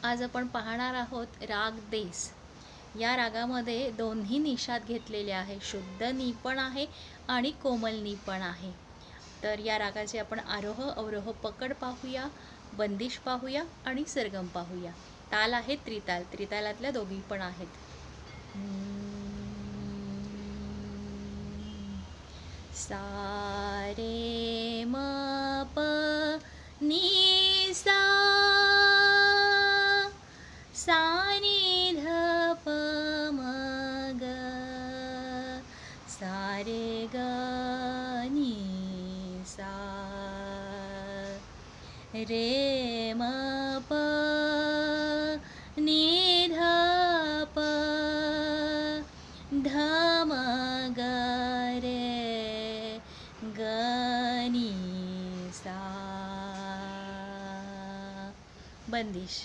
आज आपण पाहणार आहोत राग देस। या रागामध्ये दोन्ही निषाद घेतलेले आहे, शुद्ध नी पण आहे आणि कोमल नी पण आहे। तर या रागाचे आपण आरोह अवरोह पकड पाहूया, बंदिश पाहूया आणि सरगम पाहूया। ताल आहे त्रिताल, त्रितालातल्या दोघी पण आहेत। सा रे म प नी सा, सा नी ध प म ग, सा रे ग नी सा, रे म प नी ध प, ध म ग रे ग नी सा। बंदिश।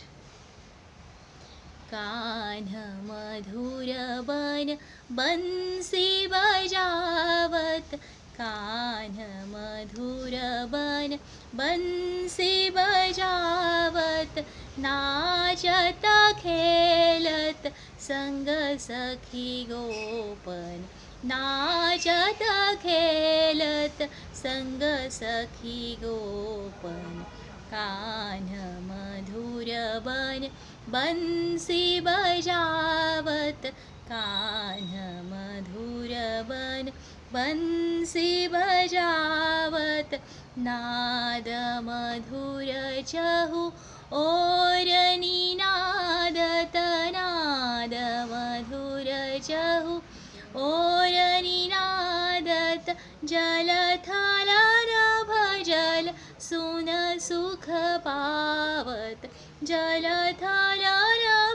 कान्ह मधुर बन बंसी बजावत, कान्ह मधुर बन बंसी बजावत, नाचत खेलत संग सखी गोपन, नाचत खेलत संग सखी गोपन। कान्ह मधुर बन बंसी बजावत, कान्ह मधुर बन बंसी बजावत, नाद मधुर चहु ओर निनादत, नाद मधुर चहु ओर निनादत, जलथल भजल सुन सुख पावत, जलथल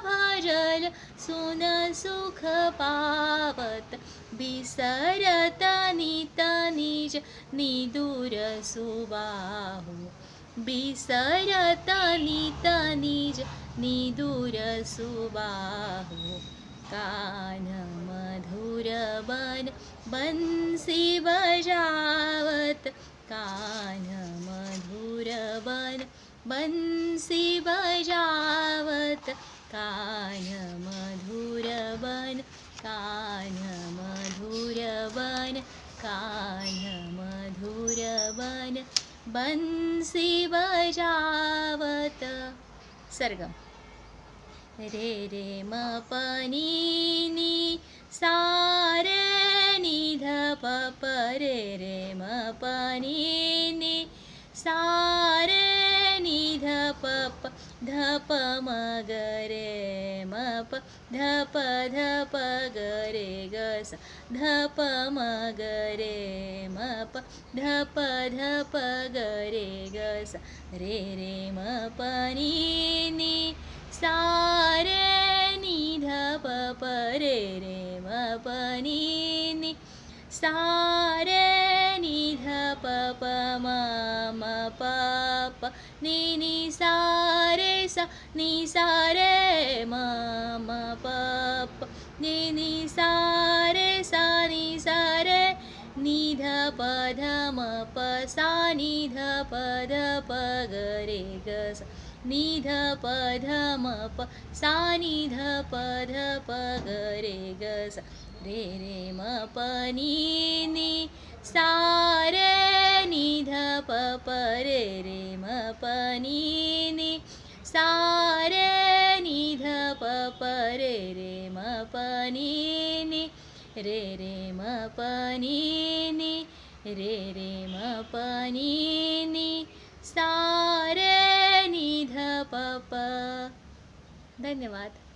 भजल सुन सुख पावत, बिसरत नित निज निदूर सुबाहु, बिसरत नित निज निदूर सुबाहु। कान्ह मधुर बन बंसी बजावत, कान्ह मधुर बन बंसी बजावत, कान्ह मधुर बन, कान्ह मधुर बन, कान्ह मधुर बन बंसी बजावत। सरगम। रे रे म प नी नी, सा रे नी ध प प, रे रे म प नी नी, सा रे नी ध प प, ध प म ग रे म प, ध प ग रे ग सा, ध प म ग रे म प, ध प ग रे ग सा, रे रे म प नी नी, सा रे नी ध प प, रे रे म प नी नी, सा रे नी ध प प म म प प, नी नी सा रे सा, नी सा रे म म प प, नी नी सा रे सा, नी सा रे, नी ध प ध म प, सा नी ध प ध प ग रे ग सा, नी ध प ध म प, सा नी ध प ध प ग रे ग सा, रे रे म प नी नी, सा रे नी ध प प, रे रे म प नी नी, सा रे नी ध प प, रे रे म प नी नी, रे रे म प नी नी, रे रे म प नी नी, सा रे नी ध प प। धन्यवाद।